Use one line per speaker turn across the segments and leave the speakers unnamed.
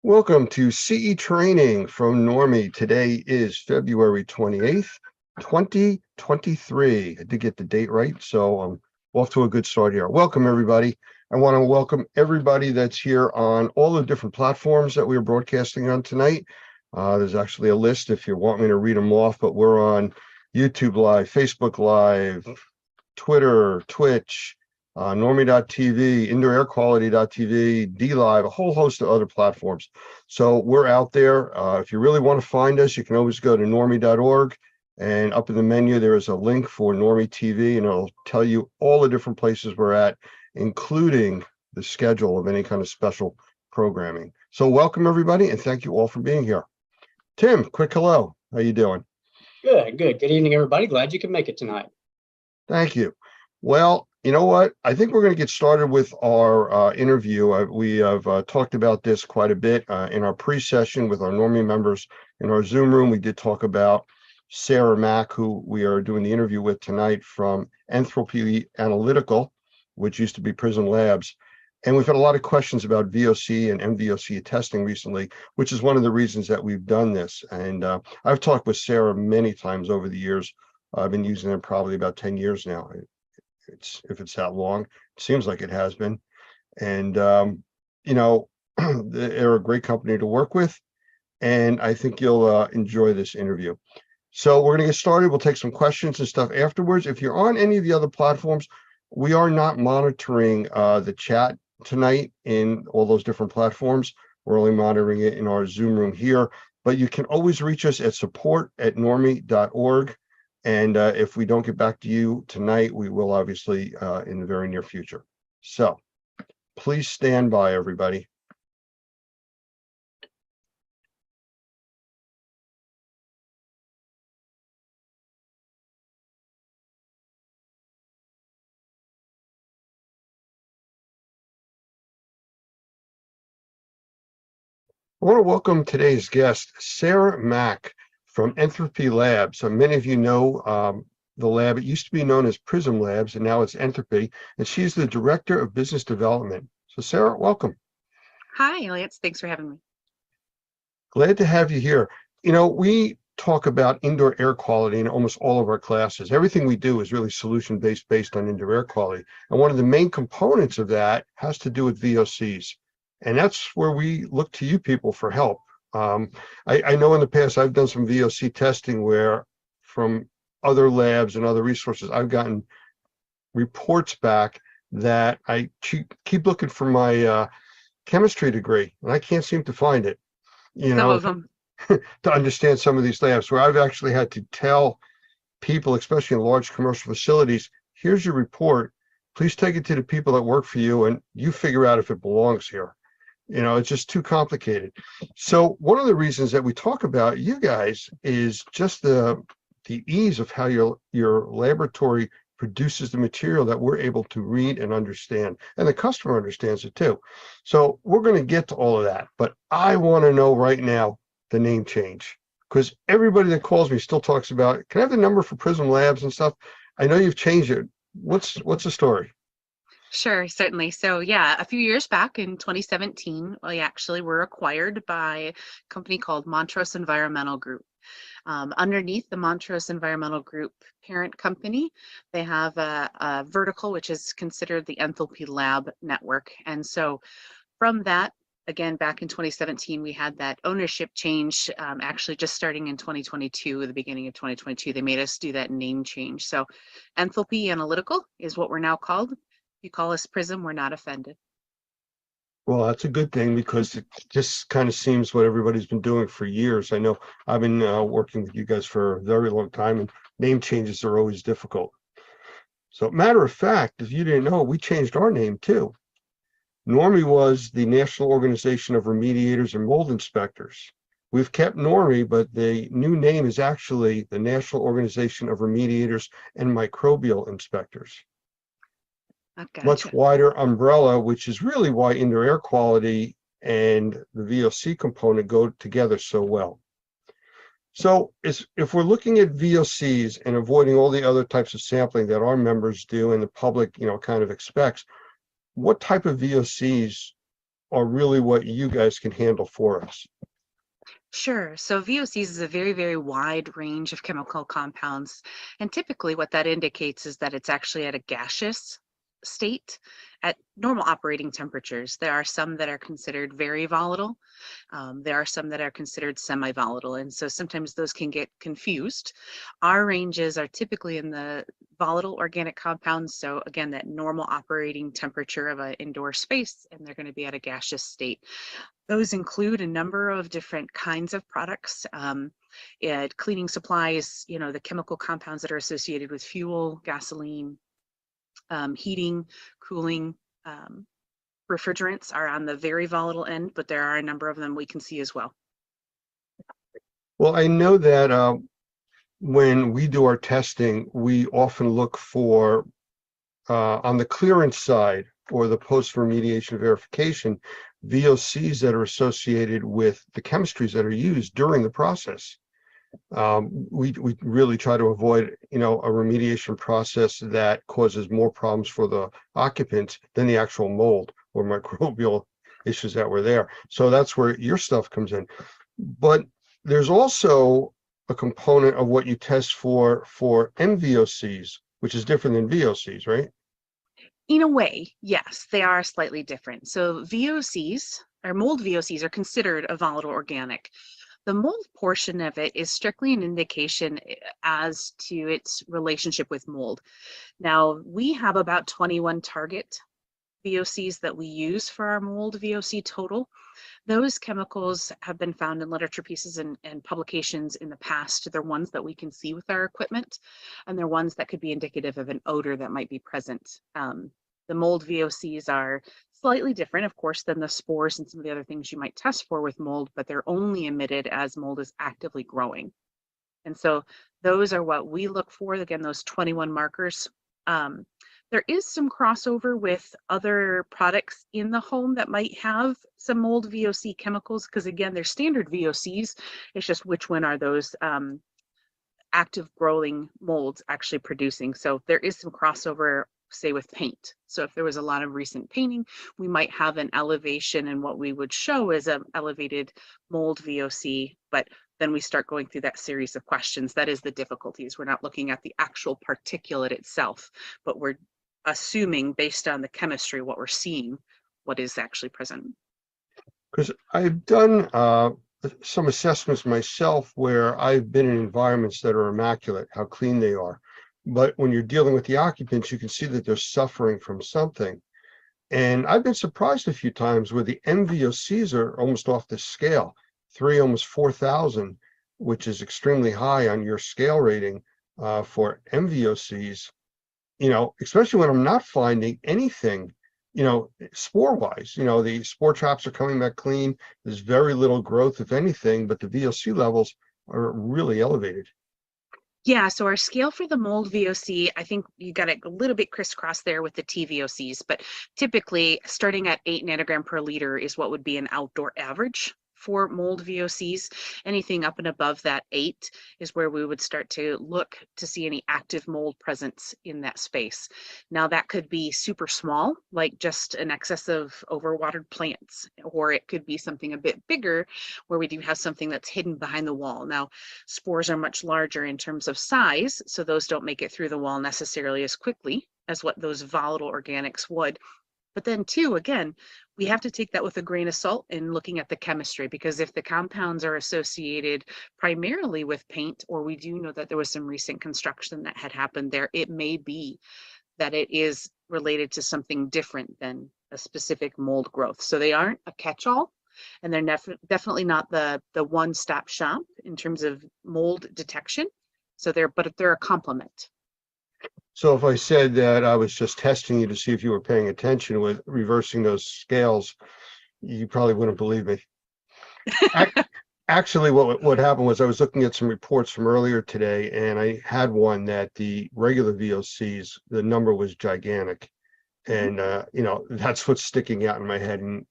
Welcome to CE Training from Normie. Today is February 28th, 2023. I did get the date right, so I'm off to a good start here. Welcome, everybody. I want to welcome everybody that's here on all the different platforms that we are broadcasting on tonight. There's actually a list if you want me to read them off, but we're on YouTube Live, Facebook Live, Twitter, Twitch, Normie.tv, IndoorAirQuality.tv, DLive, a whole host of other platforms. So we're out there. If you really want to find us, you can always go to normie.org, and up in the menu, there is a link for Normie TV, and it'll tell you all the different places we're at, including the schedule of any kind of special programming. So welcome, everybody, and thank you all for being here. Tim, quick hello. How you doing?
Good. Good evening, everybody. Glad you could make it tonight.
Thank you. Well, you know what? I think we're going to get started with our interview. We have talked about this quite a bit in our pre-session with our Normie members in our Zoom room. We did talk about Sarah Mack, who we are doing the interview with tonight from Enthalpy Analytical, which used to be Prism Labs. And we've had a lot of questions about VOC and MVOC testing recently, which is one of the reasons that we've done this. And I've talked with Sarah many times over the years. I've been using them probably about 10 years now. If it's that long, it seems like it has been. And you know, they're a great company to work with, and I think you'll enjoy this interview. So we're going to get started. We'll take some questions and stuff afterwards. If you're on any of the other platforms, we are not monitoring the chat tonight in all those different platforms. We're only monitoring it in our Zoom room here, but you can always reach us at support@normie.org. And if we don't get back to you tonight, we will obviously in the very near future. So please stand by, everybody. I want to welcome today's guest, Sarah Mack from Enthalpy Labs. So many of you know the lab. It used to be known as Prism Labs, and now it's Enthalpy, and she's the Director of Business Development. So Sarah, welcome.
Hi, Elliot. Thanks for having me.
Glad to have you here. You know, we talk about indoor air quality in almost all of our classes. Everything we do is really solution-based based on indoor air quality. And one of the main components of that has to do with VOCs. And that's where we look to you people for help. I know in the past I've done some VOC testing where from other labs and other resources, I've gotten reports back that I keep looking for my chemistry degree, and I can't seem to find it. You know,
Some of them.
to understand some of these labs, where I've actually had to tell people, especially in large commercial facilities, here's your report. Please take it to the people that work for you, and you figure out if it belongs here. You know, it's just too complicated. So one of the reasons that we talk about you guys is just the ease of how your laboratory produces the material that we're able to read and understand, and the customer understands it too. So we're going to get to all of that, but I want to know right now the name change, because everybody that calls me still talks about, can I have the number for Prism Labs and stuff? I know you've changed it. What's the story?
Sure, certainly. So yeah, a few years back in 2017, we actually were acquired by a company called Montrose Environmental Group. Underneath the Montrose Environmental Group parent company, they have a vertical, which is considered the Enthalpy Lab network. And so from that, again, back in 2017, we had that ownership change, actually just starting in 2022, the beginning of 2022, they made us do that name change. So Enthalpy Analytical is what we're now called. If you call us Prism, we're not offended.
Well, that's a good thing, because it just kind of seems what everybody's been doing for years. I know I've been working with you guys for a very long time, and name changes are always difficult. So matter of fact, if you didn't know, we changed our name too. Normie was the National Organization of Remediators and Mold Inspectors. We've kept Normie, but the new name is actually the National Organization of Remediators and Microbial Inspectors.
Gotcha.
Much wider umbrella, which is really why indoor air quality and the VOC component go together so well. So if we're looking at VOCs and avoiding all the other types of sampling that our members do and the public, you know, kind of expects, what type of VOCs are really what you guys can handle for us?
Sure. So VOCs is a very, very wide range of chemical compounds. And typically, what that indicates is that it's actually at a gaseous state at normal operating temperatures. There are some that are considered very volatile. There are some that are considered semi-volatile. And so sometimes those can get confused. Our ranges are typically in the volatile organic compounds. So again, that normal operating temperature of an indoor space, and they're going to be at a gaseous state. Those include a number of different kinds of products, cleaning supplies, the chemical compounds that are associated with fuel, gasoline, heating, cooling. Refrigerants are on the very volatile end, but there are a number of them we can see as well.
Well, I know that when we do our testing, we often look for on the clearance side or the post-remediation verification, VOCs that are associated with the chemistries that are used during the process. We really try to avoid, a remediation process that causes more problems for the occupants than the actual mold or microbial issues that were there. So that's where your stuff comes in. But there's also a component of what you test for MVOCs, which is different than VOCs, right?
In a way, yes, they are slightly different. So VOCs, or mold VOCs, are considered a volatile organic. The mold portion of it is strictly an indication as to its relationship with mold. Now, we have about 21 target VOCs that we use for our mold VOC total. Those chemicals have been found in literature pieces and publications in the past. They're ones that we can see with our equipment, and they're ones that could be indicative of an odor that might be present. The mold VOCs are slightly different, of course, than the spores and some of the other things you might test for with mold, but they're only emitted as mold is actively growing. And so those are what we look for, again, those 21 markers. There is some crossover with other products in the home that might have some mold VOC chemicals, because again, they're standard VOCs. It's just which one are those active growing molds actually producing. So there is some crossover, say, with paint. So if there was a lot of recent painting, we might have an elevation, and what we would show is an elevated mold VOC, but then we start going through that series of questions. That is the difficulties. We're not looking at the actual particulate itself, but we're assuming based on the chemistry, what we're seeing, what is actually present.
Because I've done some assessments myself where I've been in environments that are immaculate, how clean they are. But when you're dealing with the occupants, you can see that they're suffering from something. And I've been surprised a few times where the MVOCs are almost off the scale, almost 4,000, which is extremely high on your scale rating for MVOCs. Especially when I'm not finding anything, spore-wise, the spore traps are coming back clean. There's very little growth, if anything, but the VOC levels are really elevated.
Yeah, so our scale for the mold VOC, I think you got a little bit crisscross there with the TVOCs, but typically starting at 8 nanogram per liter is what would be an outdoor average for mold VOCs. Anything up and above that 8 is where we would start to look to see any active mold presence in that space. Now that could be super small, like just an excess of overwatered plants, or it could be something a bit bigger where we do have something that's hidden behind the wall. Now, spores are much larger in terms of size, so those don't make it through the wall necessarily as quickly as what those volatile organics would. But then too, again, we have to take that with a grain of salt in looking at the chemistry, because if the compounds are associated primarily with paint, or we do know that there was some recent construction that had happened there, it may be that it is related to something different than a specific mold growth. So they aren't a catch-all, and they're definitely not the one-stop shop in terms of mold detection. So but they're a complement.
So if I said that I was just testing you to see if you were paying attention with reversing those scales, you probably wouldn't believe me. Actually, what happened was I was looking at some reports from earlier today, and I had one that the regular VOCs, the number was gigantic. And, that's what's sticking out in my head. And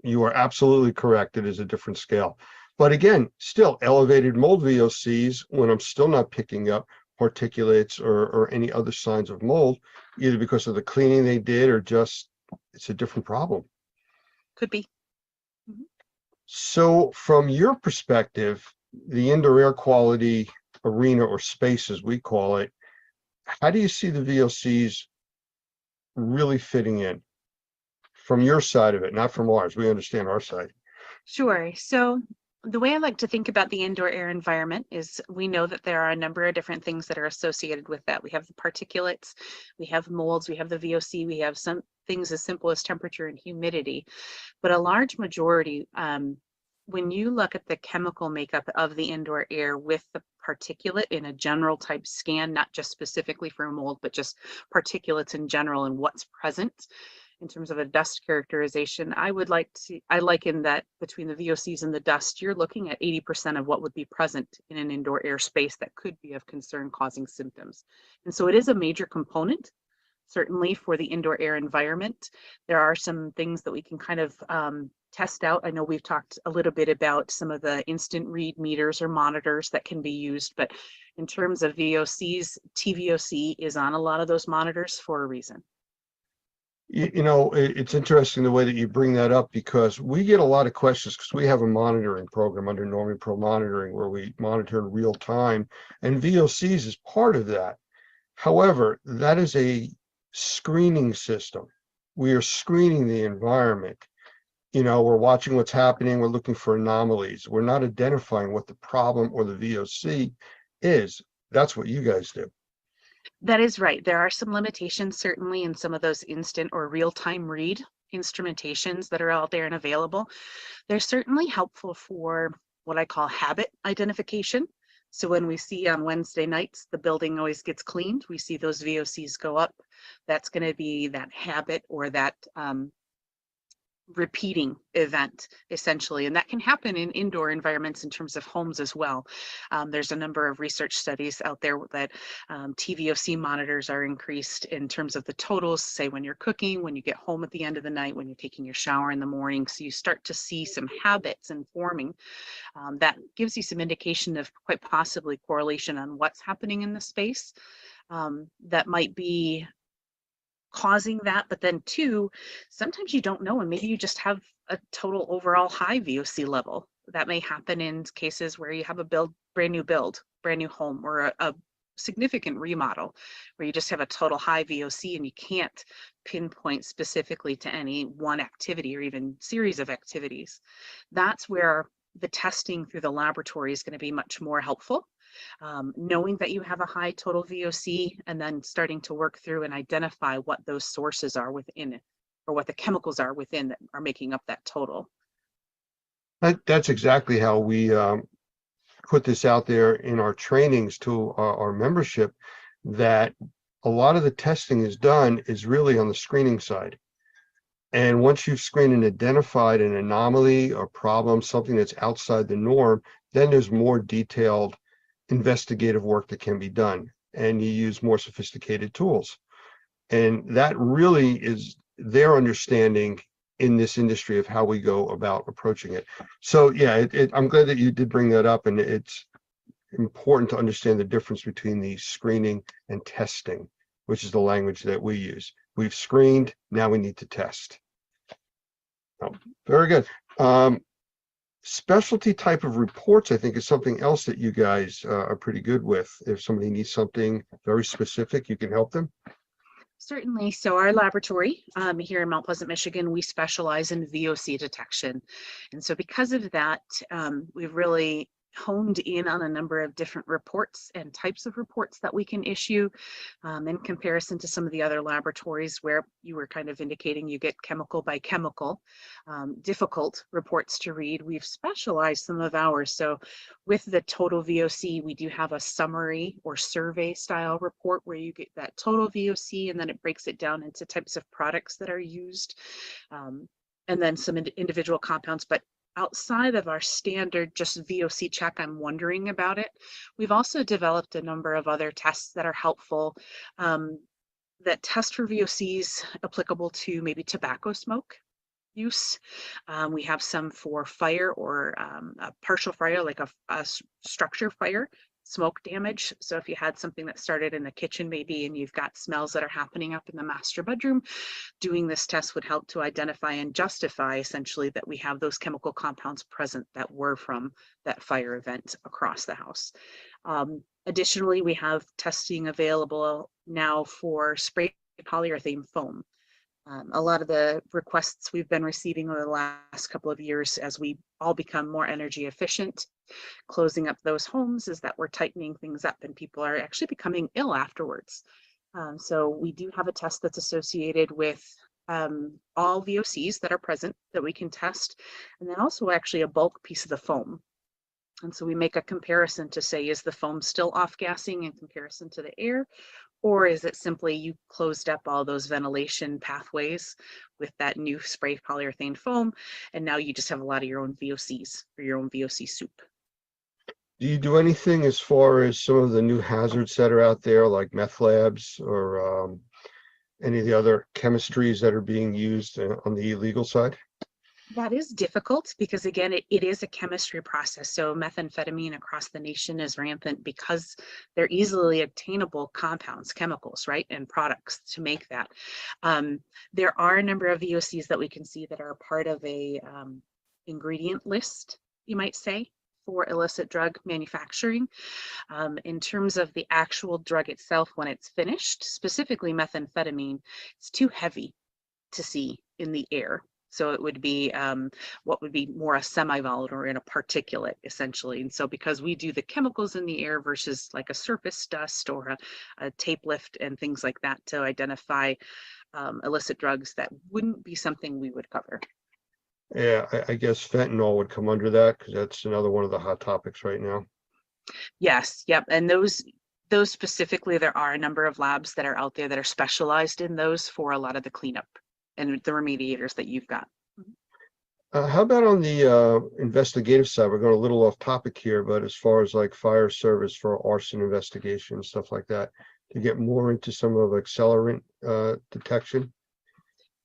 you are absolutely correct. It is a different scale. But again, still elevated mold VOCs when I'm still not picking up particulates or any other signs of mold, either because of the cleaning they did or just it's a different problem.
Could be.
So from your perspective, the indoor air quality arena or space, as we call it, how do you see the VOCs really fitting in from your side of it, not from ours? We understand our side.
Sure. So the way I like to think about the indoor air environment is we know that there are a number of different things that are associated with that. We have the particulates, we have molds, we have the VOC, we have some things as simple as temperature and humidity. But a large majority, when you look at the chemical makeup of the indoor air with the particulate in a general type scan, not just specifically for mold, but just particulates in general and what's present in terms of a dust characterization, I liken that between the VOCs and the dust, you're looking at 80% of what would be present in an indoor air space that could be of concern causing symptoms. And so it is a major component, certainly for the indoor air environment. There are some things that we can kind of test out. I know we've talked a little bit about some of the instant read meters or monitors that can be used, but in terms of VOCs, TVOC is on a lot of those monitors for a reason.
You know, it's interesting the way that you bring that up, because we get a lot of questions because we have a monitoring program under Normie Pro Monitoring where we monitor in real time, and VOCs is part of that. However, that is a screening system. We are screening the environment. You know, we're watching what's happening. We're looking for anomalies. We're not identifying what the problem or the VOC is. That's what you guys do.
That is right. There are some limitations, certainly, in some of those instant or real-time read instrumentations that are out there and available. They're certainly helpful for what I call habit identification. So when we see on Wednesday nights, the building always gets cleaned, we see those VOCs go up. That's going to be that habit or that repeating event, essentially, and that can happen in indoor environments in terms of homes as well. There's a number of research studies out there that TVOC monitors are increased in terms of the totals, say when you're cooking, when you get home at the end of the night, when you're taking your shower in the morning. So you start to see some habits and forming that gives you some indication of quite possibly correlation on what's happening in the space that might be causing that. But then two, sometimes you don't know, and maybe you just have a total overall high VOC level. That may happen in cases where you have a brand new home, or a significant remodel where you just have a total high VOC and you can't pinpoint specifically to any one activity or even series of activities. That's where the testing through the laboratory is going to be much more helpful. Knowing that you have a high total VOC and then starting to work through and identify what those sources are within it, or what the chemicals are within that are making up that total.
That's exactly how we put this out there in our trainings to our membership, that a lot of the testing is done is really on the screening side. And once you've screened and identified an anomaly or problem, something that's outside the norm, then there's more detailed investigative work that can be done, and you use more sophisticated tools. And that really is their understanding in this industry of how we go about approaching it. So yeah, I'm glad that you did bring that up, and it's important to understand the difference between the screening and testing, which is the language that we use. We've screened, now we need to test. Oh, very good. Specialty type of reports, I think, is something else that you guys are pretty good with. If somebody needs something very specific, you can help them.
Certainly. So our laboratory here in Mount Pleasant, Michigan, we specialize in VOC detection. And so because of that, we've really honed in on a number of different reports and types of reports that we can issue in comparison to some of the other laboratories where you were kind of indicating you get chemical by chemical, difficult reports to read. We've specialized some of ours. So with the total VOC, we do have a summary or survey style report where you get that total VOC, and then it breaks it down into types of products that are used, and then some individual compounds. But outside of our standard just VOC check, I'm wondering about it, we've also developed a number of other tests that are helpful that test for VOCs applicable to maybe tobacco smoke use. We have some for fire or a partial fire, like a structure fire, smoke damage. So if you had something that started in the kitchen maybe, and you've got smells that are happening up in the master bedroom, doing this test would help to identify and justify essentially that we have those chemical compounds present that were from that fire event across the house. Additionally, we have testing available now for spray polyurethane foam. A lot of the requests we've been receiving over the last couple of years as we all become more energy efficient, closing up those homes, is that we're tightening things up and people are actually becoming ill afterwards. So we do have a test that's associated with all VOCs that are present that we can test, and then also actually a bulk piece of the foam. And so we make a comparison to say, is the foam still off-gassing in comparison to the air? Or is it simply you closed up all those ventilation pathways with that new spray polyurethane foam, and now you just have a lot of your own VOCs or your own VOC soup?
Do you do anything as far as some of the new hazards that are out there, like meth labs or any of the other chemistries that are being used on the illegal side?
That is difficult because, again, it is a chemistry process. So methamphetamine across the nation is rampant because they're easily obtainable compounds, chemicals, right, and products to make that. There are a number of VOCs that we can see that are a part of a ingredient list, you might say, for illicit drug manufacturing. In terms of the actual drug itself, when it's finished, specifically methamphetamine, it's too heavy to see in the air. So it would be what would be more a semi-volatile or in a particulate, essentially. And so because we do the chemicals in the air versus like a surface dust or a tape lift and things like that to identify illicit drugs, that wouldn't be something we would cover.
Yeah, I guess fentanyl would come under that because that's another one of the hot topics right now.
Yes, yep. And those specifically, there are a number of labs that are out there that are specialized in those for a lot of the cleanup and the remediators that you've got.
How about on the investigative side? We're going a little off topic here, but as far as like fire service for arson investigation, stuff like that, to get more into some of accelerant detection?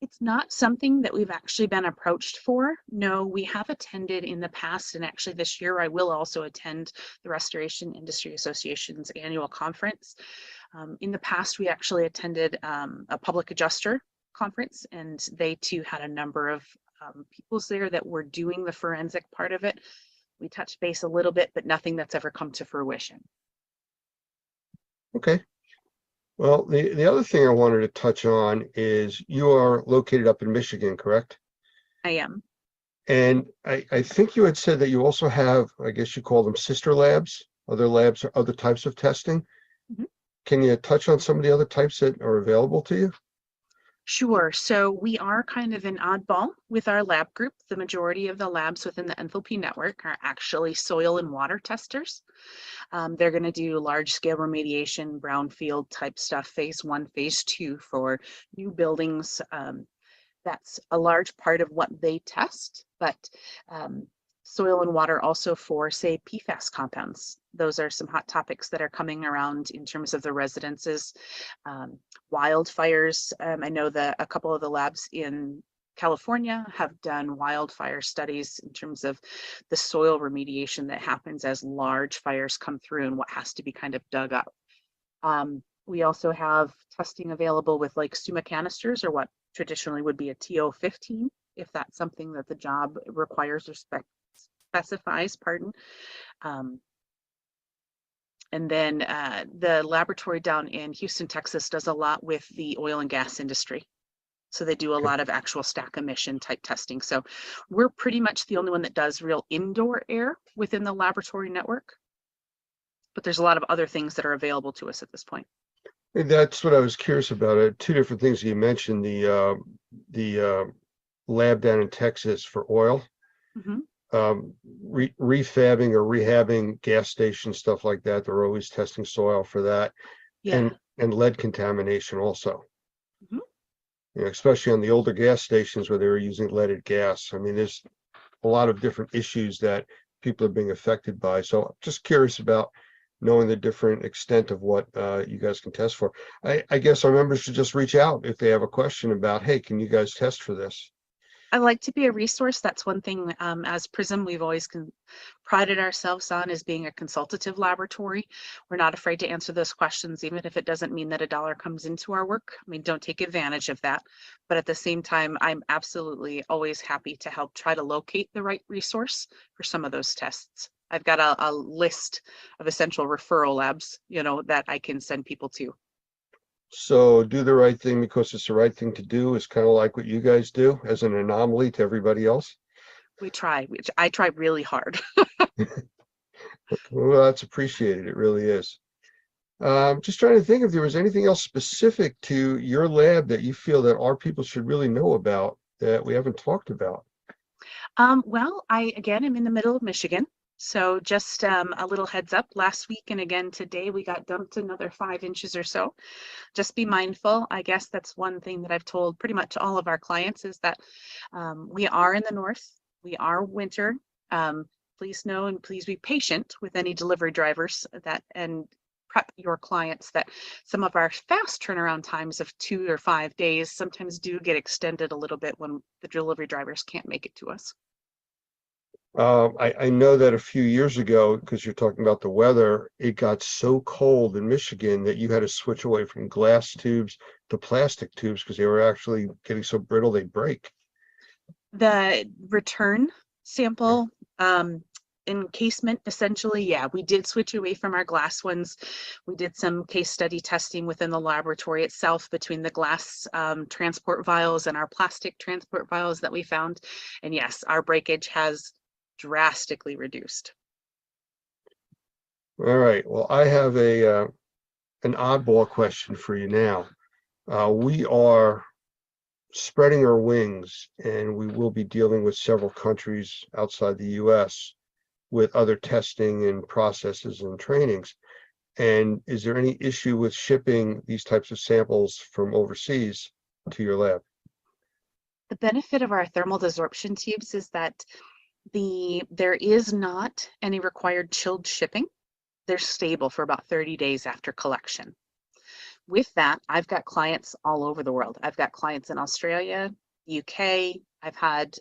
It's not something that we've actually been approached for. No, we have attended in the past, and actually this year I will also attend the Restoration Industry Association's annual conference. In the past, we actually attended a public adjuster conference, and they too had a number of peoples there that were doing the forensic part of it. We touched base a little bit, but nothing that's ever come to fruition.
Okay. Well, the other thing I wanted to touch on is you are located up in Michigan, correct?
I am.
And I think you had said that you also have, I guess you call them sister labs, or other types of testing.
Mhm.
Can you touch on some of the other types that are available to you?
Sure. So we are kind of an oddball with our lab group. The majority of the labs within the Enthalpy network are actually soil and water testers. They're going to do large scale remediation, brownfield type stuff, phase 1, phase 2 for new buildings. That's a large part of what they test, but soil and water also for, say, PFAS compounds. Those are some hot topics that are coming around in terms of the residences. Wildfires, I know that a couple of the labs in California have done wildfire studies in terms of the soil remediation that happens as large fires come through and what has to be kind of dug up. We also have testing available with like SUMA canisters, or what traditionally would be a TO15, if that's something that the job requires or specifies, pardon. And then the laboratory down in Houston, Texas does a lot with the oil and gas industry. So they do a lot of actual stack emission type testing. So we're pretty much the only one that does real indoor air within the laboratory network. But there's a lot of other things that are available to us at this point.
And that's what I was curious about. Two different things you mentioned, the lab down in Texas for oil.
Mm-hmm.
Refabbing or rehabbing gas stations, stuff like that. They're always testing soil for that.
Yeah.
And lead contamination also.
Mm-hmm.
You know, especially on the older gas stations where they were using leaded gas. I mean, there's a lot of different issues that people are being affected by. So I'm just curious about knowing the different extent of what you guys can test for. I guess our members should just reach out if they have a question about, hey, can you guys test for this?
I like to be a resource. That's one thing as PRISM we've always prided ourselves on, is being a consultative laboratory. We're not afraid to answer those questions, even if it doesn't mean that a dollar comes into our work. I mean, don't take advantage of that. But at the same time, I'm absolutely always happy to help try to locate the right resource for some of those tests. I've got a list of essential referral labs, that I can send people to.
So do the right thing because it's the right thing to do is kind of like what you guys do as an anomaly to everybody else.
We try, which I try really hard.
Well, that's appreciated. It really is. Just trying to think if there was anything else specific to your lab that you feel that our people should really know about that we haven't talked about.
Well, I again am in the middle of Michigan. So just a little heads up, last week and again today we got dumped another 5 inches or so. Just be mindful. I guess that's one thing that I've told pretty much all of our clients, is that we are in the north, we are winter. Please know and please be patient with any delivery drivers and prep your clients that some of our fast turnaround times of 2 or 5 days sometimes do get extended a little bit when the delivery drivers can't make it to us.
I know that a few years ago, because you're talking about the weather, it got so cold in Michigan that you had to switch away from glass tubes to plastic tubes because they were actually getting so brittle they'd break.
The return sample encasement, essentially, yeah, we did switch away from our glass ones. We did some case study testing within the laboratory itself between the glass transport vials and our plastic transport vials that we found. And yes, our breakage has drastically reduced.
All right. Well, I have an oddball question for you now. We are spreading our wings, and we will be dealing with several countries outside the U.S. with other testing and processes and trainings. And is there any issue with shipping these types of samples from overseas to your lab?
The benefit of our thermal desorption tubes is that there is not any required chilled shipping. They're stable for about 30 days after collection. With that, I've got clients all over the world. I've got clients in Australia, UK. I've had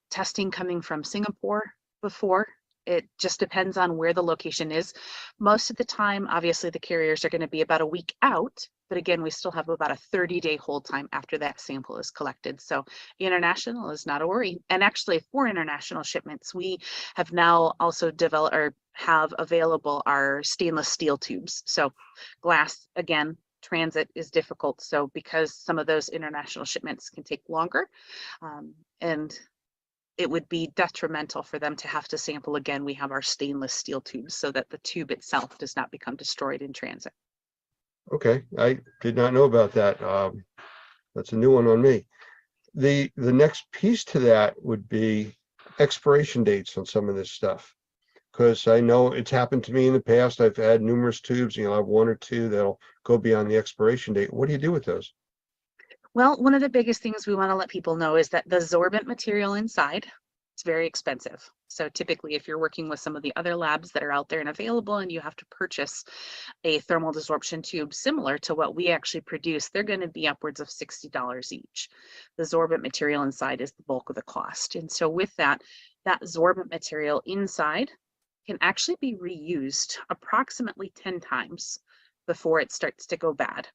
testing coming from Singapore before. It just depends on where the location is. Most of the time, obviously, the carriers are going to be about a week out. But again, we still have about a 30-day hold time after that sample is collected. So international is not a worry. And actually, for international shipments, we have now also developed or have available our stainless steel tubes. So glass, again, transit is difficult. So because some of those international shipments can take longer, and it would be detrimental for them to have to sample again, we have our stainless steel tubes so that the tube itself does not become destroyed in transit.
Okay, I did not know about that. That's a new one on me. The next piece to that would be expiration dates on some of this stuff, because I know it's happened to me in the past. I've had numerous tubes, I'll have 1 or 2 that'll go beyond the expiration date. What do you do with those?
Well, one of the biggest things we want to let people know is that the sorbent material inside is very expensive. So typically, if you're working with some of the other labs that are out there and available and you have to purchase a thermal desorption tube similar to what we actually produce, they're going to be upwards of $60 each. The sorbent material inside is the bulk of the cost. And so with that sorbent material inside can actually be reused approximately 10 times before it starts to go bad,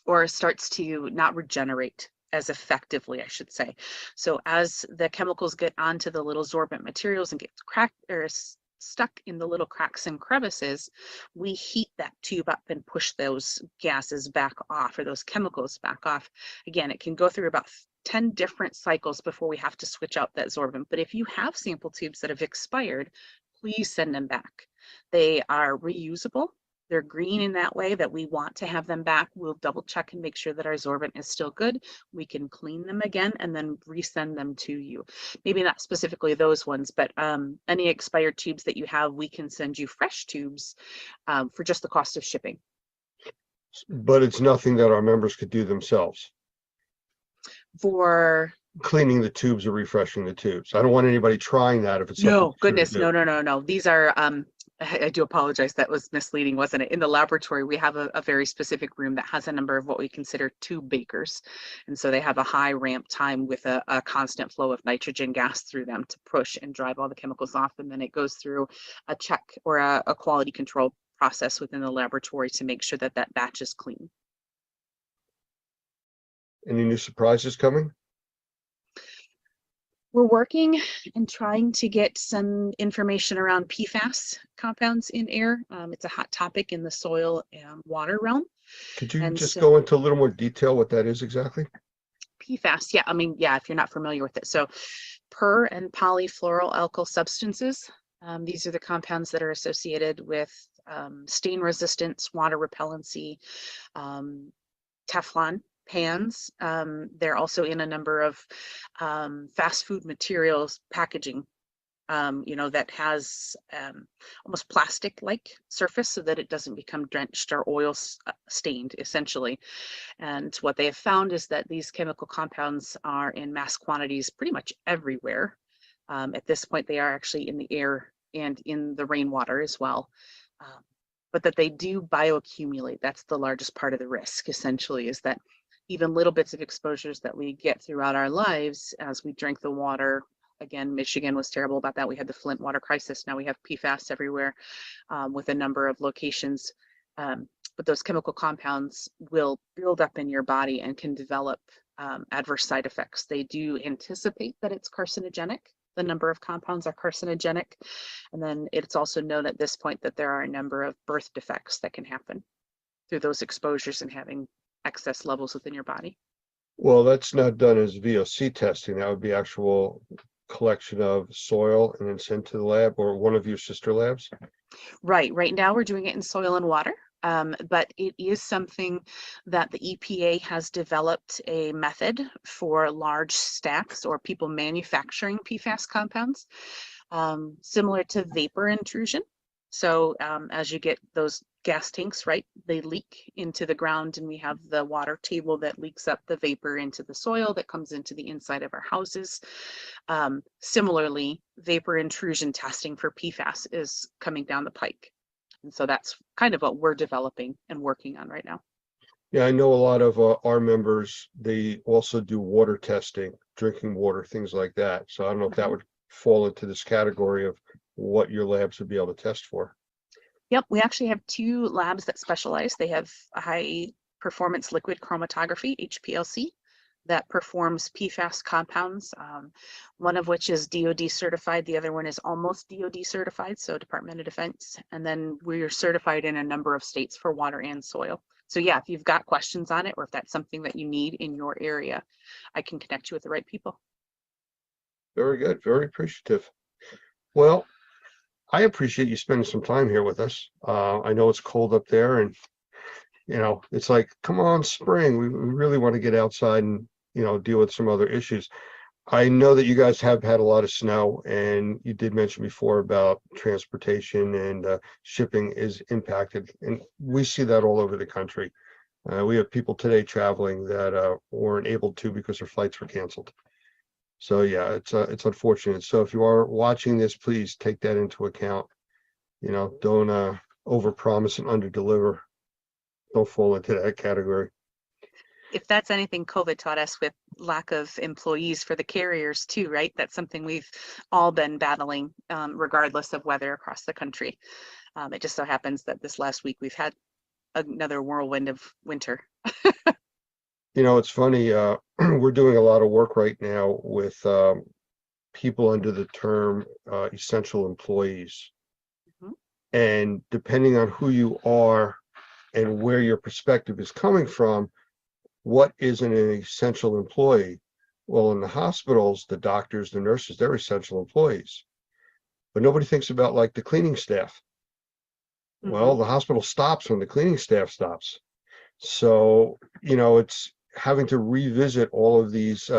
or starts to not regenerate as effectively, I should say. So as the chemicals get onto the little sorbent materials and get cracked or stuck in the little cracks and crevices, we heat that tube up and push those gases back off, or those chemicals back off. Again, it can go through about 10 different cycles before we have to switch out that sorbent. But if you have sample tubes that have expired, please send them back. They are reusable. They're green in that way that we want to have them back. We'll double check and make sure that our sorbent is still good. We can clean them again and then resend them to you. Maybe not specifically those ones, but any expired tubes that you have, we can send you fresh tubes for just the cost of shipping.
But it's nothing that our members could do themselves.
For
cleaning the tubes or refreshing the tubes. I don't want anybody trying that if it's
no,
something.
goodness, no. These are I do apologize. That was misleading, wasn't it? In the laboratory, we have a very specific room that has a number of what we consider tube bakers. And so they have a high ramp time with a constant flow of nitrogen gas through them to push and drive all the chemicals off. And then it goes through a check or a quality control process within the laboratory to make sure that that batch is clean.
Any new surprises coming?
We're working and trying to get some information around PFAS compounds in air. It's a hot topic in the soil and water realm.
Could you
And
just
so-
go into a little more detail what that is exactly?
PFAS, yeah, I mean, yeah, if you're not familiar with it. So per and polyfluoroalkyl substances, these are the compounds that are associated with stain resistance, water repellency, Teflon pans. They're also in a number of fast food materials packaging, that has almost plastic-like surface so that it doesn't become drenched or oil stained, essentially. And what they have found is that these chemical compounds are in mass quantities pretty much everywhere. At this point, they are actually in the air and in the rainwater as well. But that they do bioaccumulate. That's the largest part of the risk, essentially, is that even little bits of exposures that we get throughout our lives as we drink the water. Again, Michigan was terrible about that. We had the Flint water crisis. Now we have PFAS everywhere with a number of locations. But those chemical compounds will build up in your body and can develop adverse side effects. They do anticipate that it's carcinogenic. The number of compounds are carcinogenic. And then it's also known at this point that there are a number of birth defects that can happen through those exposures and having excess levels within your body.
Well, that's not done as VOC testing. That would be actual collection of soil and then sent to the lab or one of your sister labs.
Right now we're doing it in soil and water. But it is something that the EPA has developed a method for large stacks or people manufacturing PFAS compounds, similar to vapor intrusion. So as you get those gas tanks, right, they leak into the ground, and we have the water table that leaks up the vapor into the soil that comes into the inside of our houses. Similarly, vapor intrusion testing for PFAS is coming down the pike. And so that's kind of what we're developing and working on right now.
Yeah, I know a lot of our members, they also do water testing, drinking water, things like that. So I don't know if that would fall into this category of what your labs would be able to test for.
Yep, we actually have 2 labs that specialize. They have a high performance liquid chromatography, HPLC, that performs PFAS compounds, one of which is DoD certified. The other one is almost DoD certified, so Department of Defense. And then we're certified in a number of states for water and soil. So yeah, if you've got questions on it, or if that's something that you need in your area, I can connect you with the right people.
Very good, very appreciative. Well, I appreciate you spending some time here with us. I know it's cold up there, and it's like, come on, spring. We really want to get outside and deal with some other issues. I know that you guys have had a lot of snow, and you did mention before about transportation and shipping is impacted, and we see that all over the country. We have people today traveling that weren't able to because their flights were canceled. So yeah, it's unfortunate. So if you are watching this, please take that into account. Don't overpromise and underdeliver. Don't fall into that category.
If that's anything, COVID taught us with lack of employees for the carriers too, right? That's something we've all been battling, regardless of weather across the country. It just so happens that this last week we've had another whirlwind of winter.
It's funny, we're doing a lot of work right now with people under the term essential employees.
Mhm.
And depending on who you are and where your perspective is coming from, what is an essential employee? Well, in the hospitals, the doctors, the nurses, they're essential employees. But nobody thinks about like the cleaning staff. Well, the hospital stops when the cleaning staff stops. So, it's having to revisit all of these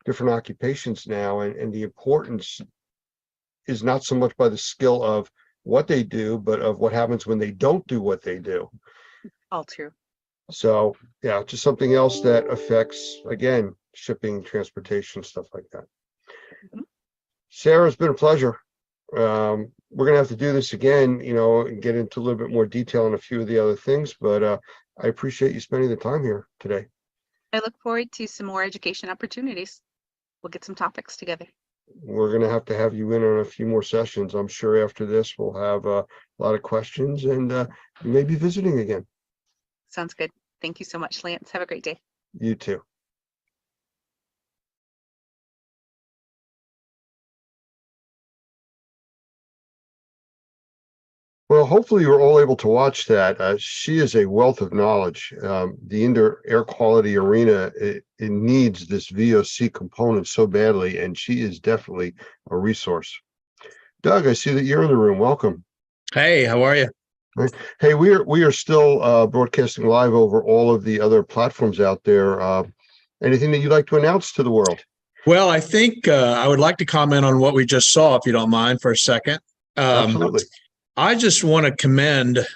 different occupations now, and the importance is not so much by the skill of what they do, but of what happens when they don't do what they do.
All true.
So yeah, just something else that affects, again, shipping, transportation, stuff like that.
Mhm.
Sarah, it's been a pleasure. we're gonna have to do this again, and get into a little bit more detail on a few of the other things, but I appreciate you spending the time here today.
I look forward to some more education opportunities. We'll get some topics together.
We're gonna have you in on a few more sessions. I'm sure after this we'll have a lot of questions, and you may be visiting again.
Sounds good. Thank you so much, Lance. Have a great day.
You too. Well, hopefully you were all able to watch that. She is a wealth of knowledge. The indoor air quality arena, it needs this VOC component so badly, and she is definitely a resource. Doug, I see that you're in the room. Welcome.
Hey, how are you?
Hey, we are still broadcasting live over all of the other platforms out there. Anything that you'd like to announce to the world?
Well, I think I would like to comment on what we just saw, if you don't mind, for a second.
Absolutely.
I just want to commend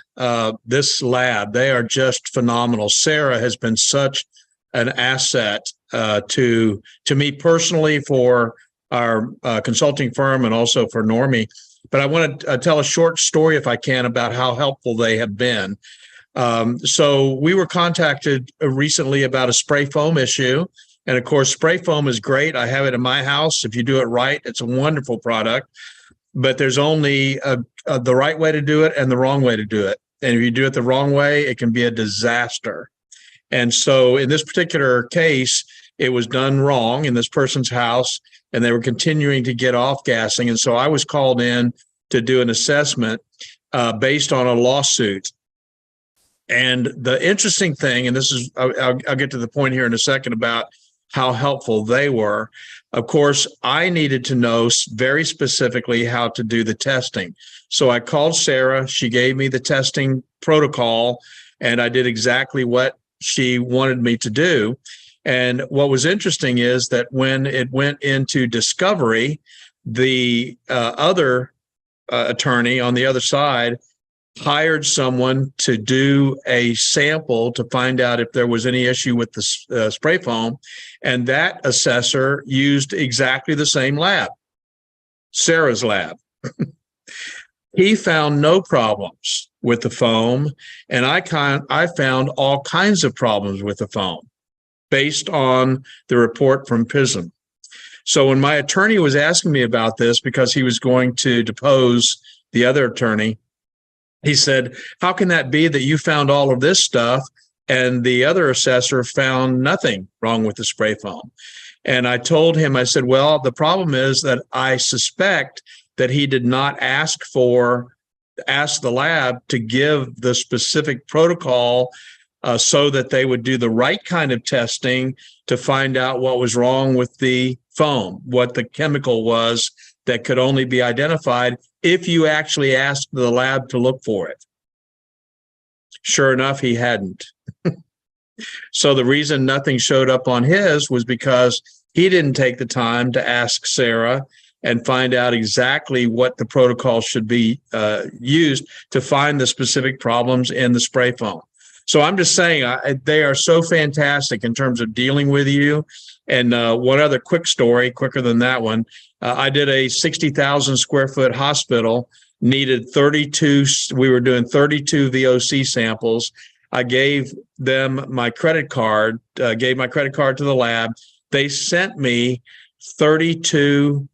this lab. They are just phenomenal. Sarah has been such an asset to me personally, for our consulting firm, and also for Normie. But I want to tell a short story, if I can, about how helpful they have been. So we were contacted recently about a spray foam issue. And of course, spray foam is great. I have it in my house. If you do it right, it's a wonderful product. But there's only the right way to do it and the wrong way to do it. And if you do it the wrong way, it can be a disaster. And so in this particular case, it was done wrong in this person's house, and they were continuing to get off gassing. And so I was called in to do an assessment based on a lawsuit. And the interesting thing, and this is, I'll get to the point here in a second about how helpful they were. Of course, I needed to know very specifically how to do the testing. So I called Sarah. She gave me the testing protocol, and I did exactly what she wanted me to do. And what was interesting is that when it went into discovery, the other attorney on the other side hired someone to do a sample to find out if there was any issue with the spray foam. And that assessor used exactly the same lab, Sarah's lab. He found no problems with the foam, and I found all kinds of problems with the foam based on the report from PISM. So when my attorney was asking me about this, because he was going to depose the other attorney, he said, how can that be that you found all of this stuff and the other assessor found nothing wrong with the spray foam? And I told him, I said, well, the problem is that I suspect that he did not ask the lab to give the specific protocol so that they would do the right kind of testing to find out what was wrong with the foam, what the chemical was that could only be identified if you actually asked the lab to look for it. Sure enough, he hadn't. So the reason nothing showed up on his was because he didn't take the time to ask Sarah and find out exactly what the protocol should be used to find the specific problems in the spray foam. So I'm just saying they are so fantastic in terms of dealing with you. And one other quick story, quicker than that one, I did a 60,000 square foot hospital, needed 32, we were doing 32 VOC samples. I gave them my credit card, gave my credit card to the lab. They sent me 32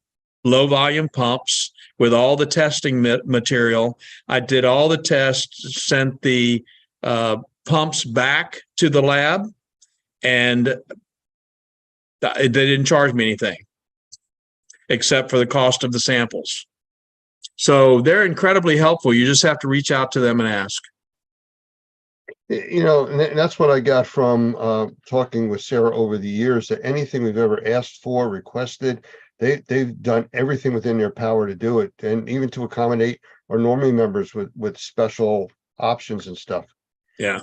low volume pumps with all the testing material. I did all the tests, sent the pumps back to the lab, and they didn't charge me anything except for the cost of the samples. So they're incredibly helpful. You just have to reach out to them and ask.
And that's what I got from talking with Sarah over the years, that anything we've ever asked for, requested, they've done everything within their power to do it, and even to accommodate our Normie members with special options and stuff.
Yeah.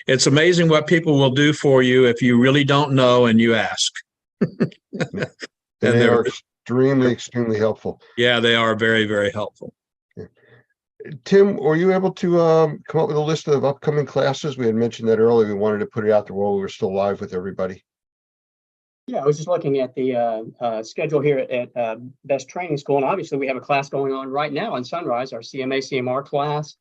It's amazing what people will do for you if you really don't know and you ask.
And they are extremely helpful.
Yeah, they are very, very helpful.
Tim, were you able to come up with a list of upcoming classes? We had mentioned that earlier. We wanted to put it out there while we were still live with everybody.
Yeah, I was just looking at the schedule here at Best Training School, and obviously we have a class going on right now in Sunrise, our CMA CMR class,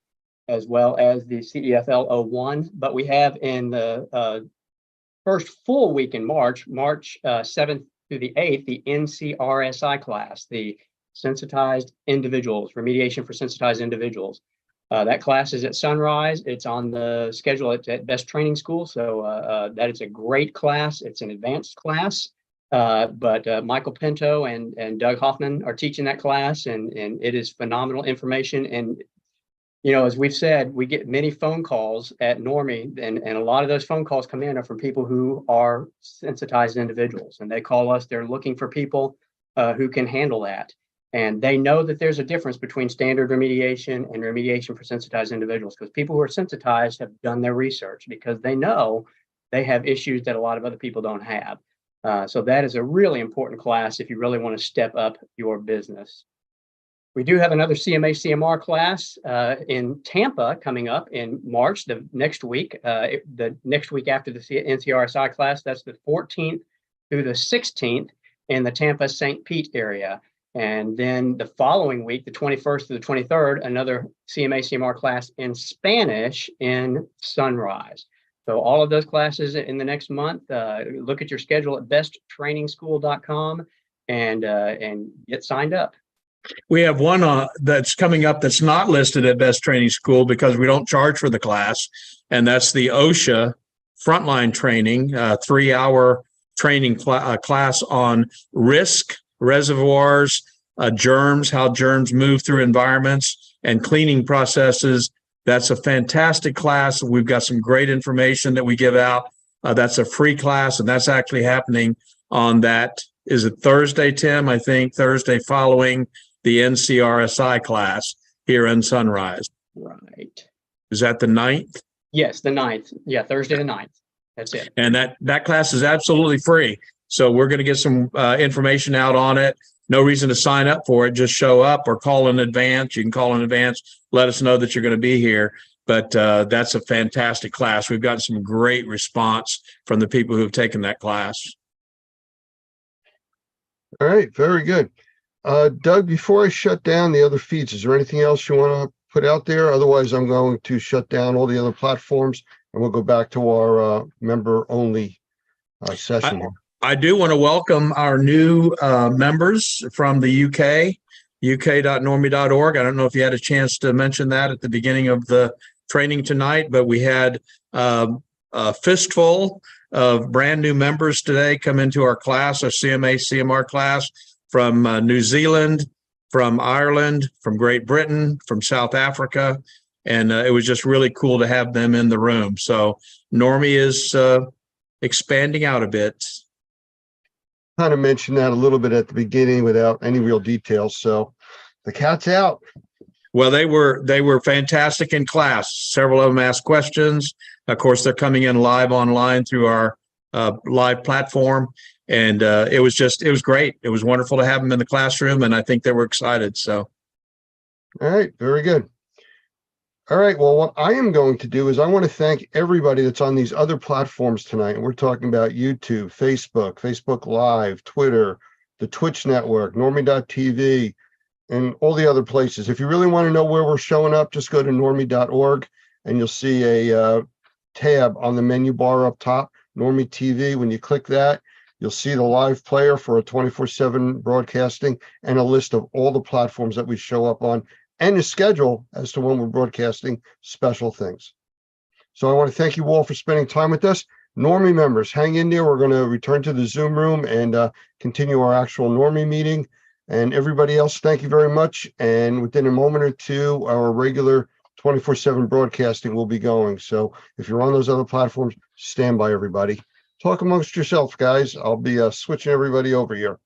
as well as the CEFL 01. But we have in the first full week in March 7th through the 8th, the NCRSI class, the Sensitized Individuals, Remediation for Sensitized Individuals. That class is at Sunrise. It's on the schedule at Best Training School. So that is a great class. It's an advanced class. But Michael Pinto and Doug Hoffman are teaching that class, and it is phenomenal information. And, you know, as we've said, we get many phone calls at Normie, and a lot of those phone calls come in are from people who are sensitized individuals, and they call us. They're looking for people who can handle that. And they know that there's a difference between standard remediation and remediation for sensitized individuals, because people who are sensitized have done their research because they know they have issues that a lot of other people don't have. So that is a really important class if you really want to step up your business. We do have another CMA CMR class in Tampa coming up in March, the next week, the next week after the NCRSI class. That's the 14th through the 16th in the Tampa St. Pete area. And then the following week, the 21st to the 23rd, another CMA CMR class in Spanish in Sunrise. So all of those classes in the next month. Look at your schedule at besttrainingschool.com and get signed up.
We have one that's coming up that's not listed at Best Training School because we don't charge for the class, and that's the OSHA frontline training, 3-hour training class on risk, reservoirs, germs, how germs move through environments, and cleaning processes. That's a fantastic class. We've got some great information that we give out. That's a free class, and that's actually happening on that. Is it Thursday, Tim? I think Thursday following the NCRSI class here in Sunrise.
Right.
Is that the 9th?
Yes, the 9th. Yeah, Thursday the 9th. That's it.
And that class is absolutely free. So we're going to get some information out on it. No reason to sign up for it. Just show up or call in advance. You can call in advance. Let us know that you're going to be here. But that's a fantastic class. We've gotten some great response from the people who have taken that class.
All right, very good. Doug, before I shut down the other feeds, is there anything else you want to put out there? Otherwise, I'm going to shut down all the other platforms and we'll go back to our member-only session here.
I do want to welcome our new members from the UK, uk.normie.org. I don't know if you had a chance to mention that at the beginning of the training tonight, but we had a fistful of brand new members today come into our class, our CMA CMR class, from New Zealand, from Ireland, from Great Britain, from South Africa. And it was just really cool to have them in the room. So Normie is expanding out a bit.
Kind of mentioned that a little bit at the beginning without any real details. So the cat's out.
Well, they were fantastic in class. Several of them asked questions. Of course, they're coming in live online through our live platform. And it was great. It was wonderful to have them in the classroom. And I think they were excited. So.
All right. Very good. All right. Well, what I am going to do is I want to thank everybody that's on these other platforms tonight. And we're talking about YouTube, Facebook Live, Twitter, the Twitch network, Normie.tv, and all the other places. If you really want to know where we're showing up, just go to normie.org and you'll see a tab on the menu bar up top, Normie TV. When you click that, you'll see the live player for a 24/7 broadcasting and a list of all the platforms that we show up on, and the schedule as to when we're broadcasting special things. So I want to thank you all for spending time with us. Normie members, hang in there. We're going to return to the Zoom room and continue our actual Normie meeting. And everybody else, thank you very much. And within a moment or two, our regular 24/7 broadcasting will be going. So if you're on those other platforms, stand by, everybody. Talk amongst yourselves, guys. I'll be switching everybody over here.